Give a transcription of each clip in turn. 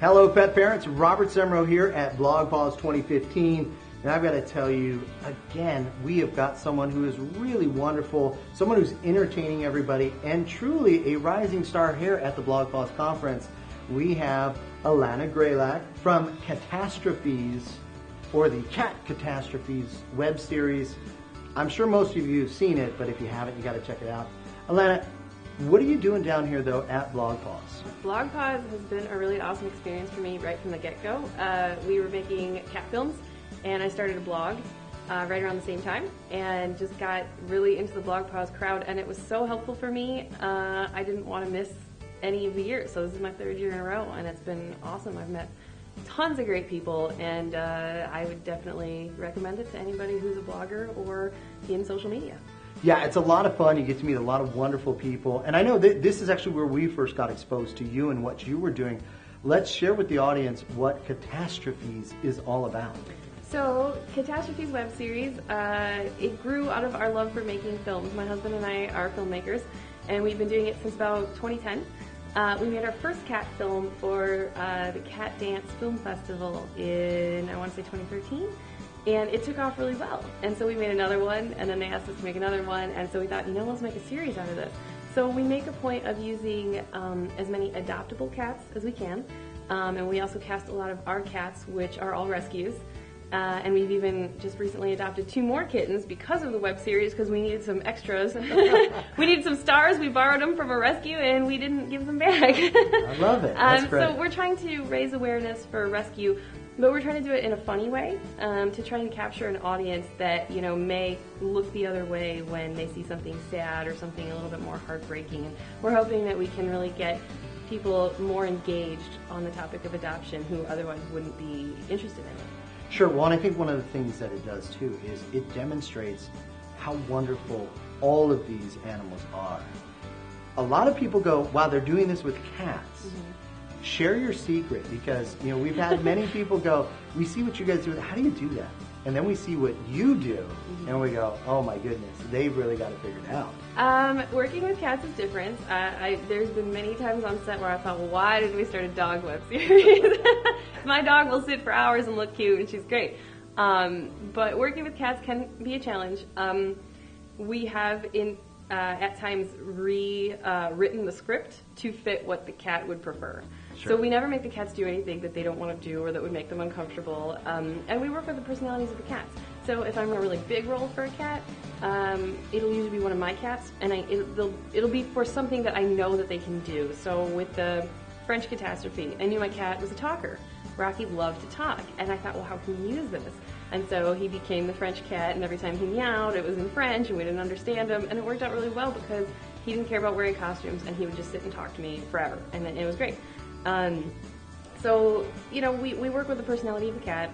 Hello pet parents, Robert Semro here at BlogPaws 2015, and I've got to tell you, again, we have got someone who is really wonderful, someone who's entertaining everybody, and truly a rising star here at the BlogPaws Conference. We have Alana Grelyak from CATastrophes, or the CATastrophes web series. I'm sure most of you have seen it, but if you haven't, you got to check it out. Alana, what are you doing down here, though, at BlogPaws? BlogPaws has been a really awesome experience for me right from the get-go. We were making cat films, and I started a blog right around the same time, and just got really into the BlogPaws crowd, and it was so helpful for me. I didn't want to miss any of the years, so this is my third year in a row, and it's been awesome. I've met tons of great people, and I would definitely recommend it to anybody who's a blogger or in social media. Yeah, it's a lot of fun. You get to meet a lot of wonderful people. And I know that this is actually where we first got exposed to you and what you were doing. Let's share with the audience what CATastrophes is all about. So, CATastrophes web series, it grew out of our love for making films. My husband and I are filmmakers, and we've been doing it since about 2010. We made our first cat film for the Cat Dance Film Festival in, I want to say 2013. And it took off really well. And so we made another one, and then they asked us to make another one, and so we thought, let's make a series out of this. So we make a point of using as many adoptable cats as we can, and we also cast a lot of our cats, which are all rescues. And we've even just recently adopted 2 more kittens because of the web series, because we needed some extras. We needed some stars. We borrowed them from a rescue, and we didn't give them back. I love it. That's great. So we're trying to raise awareness for rescue, but we're trying to do it in a funny way, to try and capture an audience that, may look the other way when they see something sad or something a little bit more heartbreaking. And we're hoping that we can really get people more engaged on the topic of adoption who otherwise wouldn't be interested in it. Sure. Well, and I think one of the things that it does, too, is it demonstrates how wonderful all of these animals are. A lot of people go, wow, they're doing this with cats. Mm-hmm. Share your secret, because we've had many people go, we see what you guys do, how do you do that? And then we see what you do, mm-hmm. and we go, oh my goodness, they've really got it figured out. Working with cats is different. There's been many times on set where I thought, well, why did we start a dog web series? My dog will sit for hours and look cute, and she's great. But working with cats can be a challenge. We have at times rewritten the script to fit what the cat would prefer. Sure. So we never make the cats do anything that they don't want to do or that would make them uncomfortable. And we work with the personalities of the cats. So if I'm in a really big role for a cat, it'll usually be one of my cats, and it'll be for something that I know that they can do. So with the French catastrophe, I knew my cat was a talker. Rocky loved to talk, and I thought, well, how can we use this? And so he became the French cat, and every time he meowed, it was in French, and we didn't understand him, and it worked out really well because he didn't care about wearing costumes, and he would just sit and talk to me forever, and it was great. So, we work with the personality of the cat,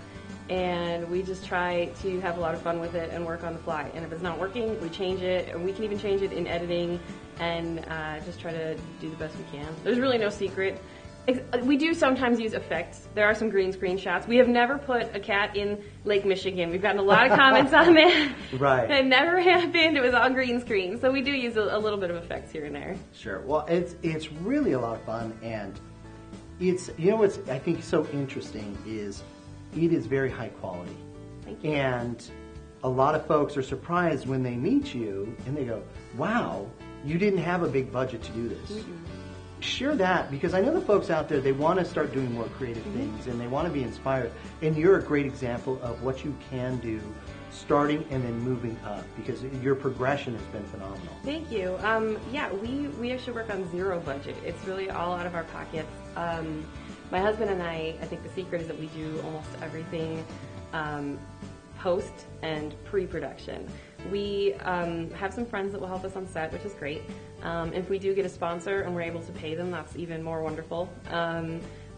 and we just try to have a lot of fun with it and work on the fly. And if it's not working, we change it, and we can even change it in editing, and just try to do the best we can. There's really no secret. We do sometimes use effects. There are some green screen shots. We have never put a cat in Lake Michigan. We've gotten a lot of comments on that. Right. It never happened. It was all green screen. So we do use a little bit of effects here and there. Sure. Well, it's really a lot of fun, and it's what's I think so interesting is it is very high quality. Thank you. And a lot of folks are surprised when they meet you and they go, wow, you didn't have a big budget to do this. Mm-hmm. Share that, because I know the folks out there, they want to start doing more creative mm-hmm. things, and they want to be inspired. And you're a great example of what you can do starting and then moving up, because your progression has been phenomenal. Thank you. We actually work on zero budget. It's really all out of our pockets. My husband and I think the secret is that we do almost everything post and pre-production. We have some friends that will help us on set, which is great. If we do get a sponsor and we're able to pay them, that's even more wonderful.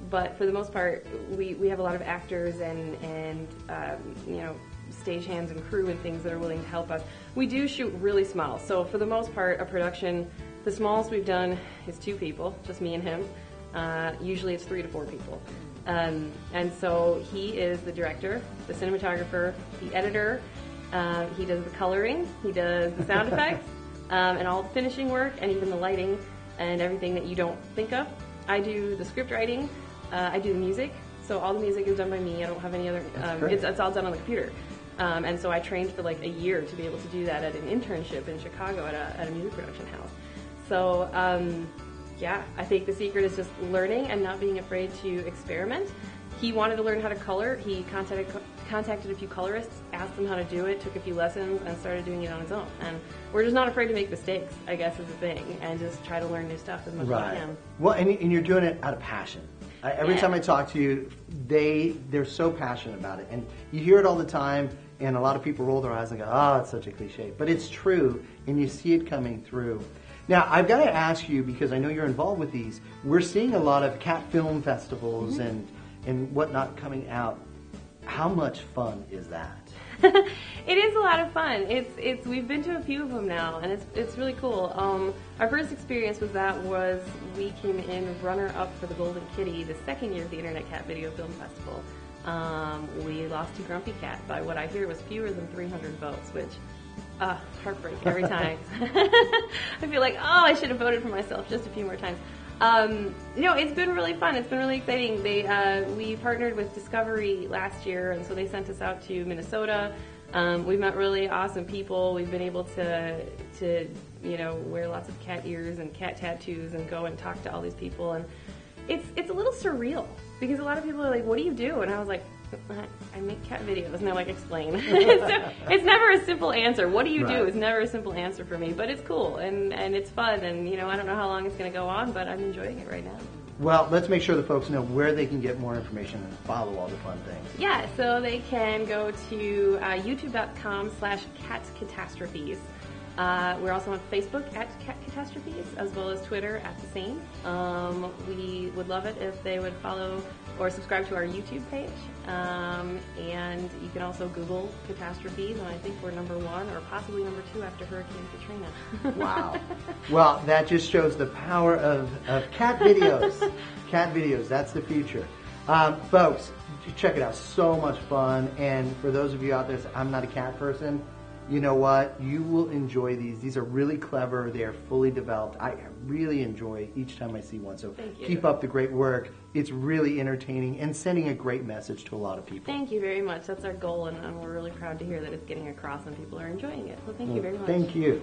But for the most part, we have a lot of actors and stagehands and crew and things that are willing to help us. We do shoot really small. So for the most part, a production, the smallest we've done is 2 people, just me and him. Usually it's 3 to 4 people. And so he is the director, the cinematographer, the editor. He does the coloring, he does the sound effects, and all the finishing work, and even the lighting and everything that you don't think of. I do the script writing, I do the music, so all the music is done by me. I don't have any other. It's all done on the computer. And so I trained for like a year to be able to do that at an internship in Chicago at a music production house. So yeah, I think the secret is just learning and not being afraid to experiment. He wanted to learn how to color. He contacted a few colorists, asked them how to do it, took a few lessons, and started doing it on his own. And we're just not afraid to make mistakes, I guess, is the thing, and just try to learn new stuff as much as we can. Well, and you're doing it out of passion. Every time I talk to you, they're so passionate about it. And you hear it all the time, and a lot of people roll their eyes and go, oh, it's such a cliche. But it's true, and you see it coming through. Now, I've got to ask you, because I know you're involved with these, we're seeing a lot of cat film festivals and whatnot coming out. How much fun is that? It is a lot of fun. We've been to a few of them now, and it's really cool. Our first experience with that was we came in runner-up for the Golden Kitty the second year of the Internet Cat Video Film Festival. We lost to Grumpy Cat by what I hear was fewer than 300 votes, which heartbreak every time. I feel like, I should have voted for myself just a few more times. It's been really fun. It's been really exciting. We partnered with Discovery last year, and so they sent us out to Minnesota. We've met really awesome people. We've been able to wear lots of cat ears and cat tattoos and go and talk to all these people. And it's a little surreal because a lot of people are like, "What do you do?" And I was like, I make cat videos, and they're like, explain. So it's never a simple answer. What do you do is never a simple answer for me, but it's cool, and it's fun, and I don't know how long it's going to go on, but I'm enjoying it right now. Well, let's make sure the folks know where they can get more information and follow all the fun things. Yeah, so they can go to youtube.com/CATastrophes. We're also on Facebook at CATastrophes, as well as Twitter at the same. We would love it if they would follow or subscribe to our YouTube page. And you can also Google CATastrophes, and I think we're number 1 or possibly number 2 after Hurricane Katrina. Wow. Well, that just shows the power of cat videos. Cat videos, that's the future. Folks, check it out. So much fun. And for those of you out there that say, I'm not a cat person, you know what? You will enjoy these. These are really clever. They are fully developed. I really enjoy each time I see one. So keep up the great work. It's really entertaining and sending a great message to a lot of people. Thank you very much. That's our goal, and we're really proud to hear that it's getting across and people are enjoying it. So thank you very much. Thank you.